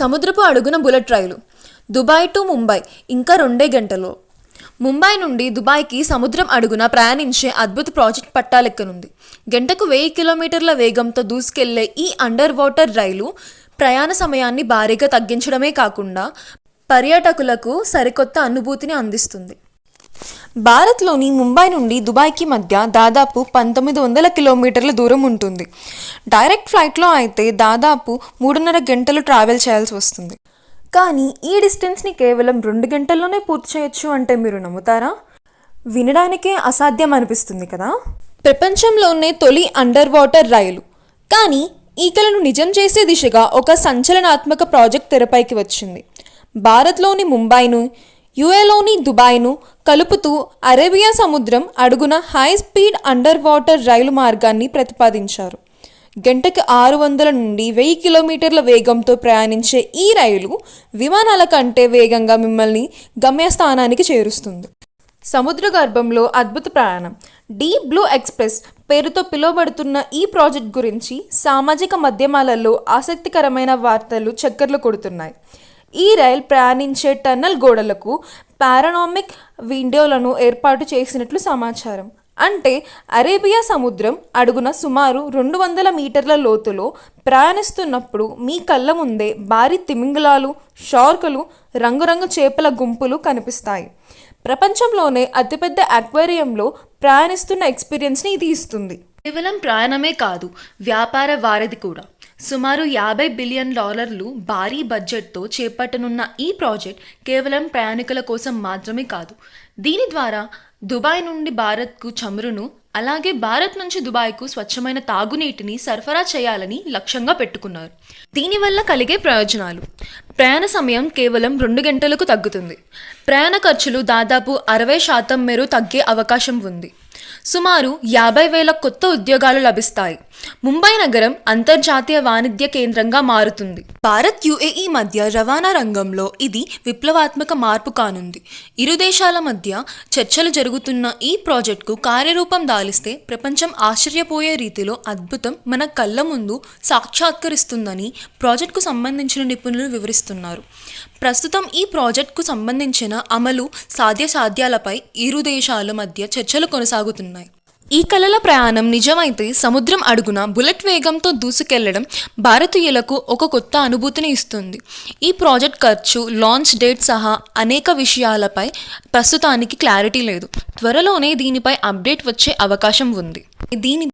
సముద్రపు అడుగున bullet rail Dubai to Mumbai ఇంకా 2 గంటల్లో. ముంబై నుండి దుబాయ్కి సముద్రం అడుగున ప్రయాణించే అద్భుత ప్రాజెక్ట్ పట్టాలెక్కనుంది. గంటకు 1000 కిలోమీటర్ల వేగంతో దూసుకెళ్లే ఈ అండర్ వాటర్ రైలు ప్రయాణ సమయాన్ని భారీగా తగ్గించడమే కాకుండా పర్యాటకులకు సరికొత్త అనుభూతిని అందిస్తుంది. భారత్లోని ముంబై నుండి దుబాయ్కి మధ్య దాదాపు 1900 కిలోమీటర్ల దూరం ఉంటుంది. డైరెక్ట్ ఫ్లైట్లో అయితే దాదాపు 3.5 గంటలు ట్రావెల్ చేయాల్సి వస్తుంది. కానీ ఈ డిస్టెన్స్ని కేవలం 2 గంటల్లోనే పూర్తి చేయొచ్చు అంటే మీరు నమ్ముతారా? వినడానికే అసాధ్యం అనిపిస్తుంది కదా. ప్రపంచంలోనే తొలి అండర్ వాటర్ రైలు. కానీ ఈ కలను నిజం చేసే దిశగా ఒక సంచలనాత్మక ప్రాజెక్ట్ తెరపైకి వచ్చింది. భారత్లోని ముంబైను, యుఏలోని దుబాయ్ను కలుపుతూ అరేబియా సముద్రం అడుగున హై స్పీడ్ అండర్ వాటర్ రైలు మార్గాన్ని ప్రతిపాదించారు. గంటకు 600 నుండి 1000 కిలోమీటర్ల వేగంతో ప్రయాణించే ఈ రైలు విమానాల కంటే వేగంగా మిమ్మల్ని గమ్యస్థానానికి చేరుస్తుంది. సముద్ర గర్భంలో అద్భుత ప్రయాణం. డీప్ బ్లూ ఎక్స్ప్రెస్ పేరుతో పిలువబడుతున్న ఈ ప్రాజెక్ట్ గురించి సామాజిక మాధ్యమాలలో ఆసక్తికరమైన వార్తలు చక్కర్లు కొడుతున్నాయి. ఈ రైలు ప్రయాణించే టన్నల్ గోడలకు పారానామిక్ విండోలను ఏర్పాటు చేసినట్లు సమాచారం. అంటే అరేబియా సముద్రం అడుగున సుమారు 200 మీటర్ల లోతులో ప్రయాణిస్తున్నప్పుడు మీ కళ్ళ ముందే భారీ తిమింగలాలు, షార్కులు, రంగురంగు చేపల గుంపులు కనిపిస్తాయి. ప్రపంచంలోనే అతిపెద్ద అక్వేరియంలో ప్రయాణిస్తున్న ఎక్స్పీరియన్స్ని ఇది ఇస్తుంది. కేవలం ప్రయాణమే కాదు, వ్యాపార వారధి కూడా. సుమారు $50 బిలియన్ భారీ బడ్జెట్తో చేపట్టనున్న ఈ ప్రాజెక్ట్ కేవలం ప్రయాణికుల కోసం మాత్రమే కాదు. దీని ద్వారా దుబాయ్ నుండి భారత్కు చమురును, అలాగే భారత్ నుంచి దుబాయ్కు స్వచ్ఛమైన తాగునీటిని సరఫరా చేయాలని లక్ష్యంగా పెట్టుకున్నారు. దీనివల్ల కలిగే ప్రయోజనాలు: ప్రయాణ సమయం కేవలం 2 గంటలకు తగ్గుతుంది. ప్రయాణ ఖర్చులు దాదాపు 60% మేర తగ్గే అవకాశం ఉంది. సుమారు 50,000 కొత్త ఉద్యోగాలు లభిస్తాయి. ముంబై నగరం అంతర్జాతీయ వాణిజ్య కేంద్రంగా మారుతుంది. భారత్ యుఏఈ మధ్య రవాణా రంగంలో ఇది విప్లవాత్మక మార్పు కానుంది. ఇరు దేశాల మధ్య చర్చలు జరుగుతున్న ఈ ప్రాజెక్టుకు కార్యరూపం దాలిస్తే ప్రపంచం ఆశ్చర్యపోయే రీతిలో అద్భుతం మన కళ్ళ ముందు సాక్షాత్కరిస్తుందని ప్రాజెక్టుకు సంబంధించిన నిపుణులు వివరిస్తున్నారు. ప్రస్తుతం ఈ ప్రాజెక్టుకు సంబంధించిన అమలు సాధ్యాసాధ్యాలపై ఇరు దేశాల మధ్య చర్చలు కొనసాగుతున్నాయి. ఈ కలల ప్రయాణం నిజమైతే సముద్రం అడుగున బుల్లెట్ వేగంతో దూసుకెళ్లడం భారతీయులకు ఒక కొత్త అనుభూతిని ఇస్తుంది. ఈ ప్రాజెక్ట్ ఖర్చు, లాంచ్ డేట్ సహా అనేక విషయాలపై ప్రస్తుతానికి క్లారిటీ లేదు. త్వరలోనే దీనిపై అప్డేట్ వచ్చే అవకాశం ఉంది. దీని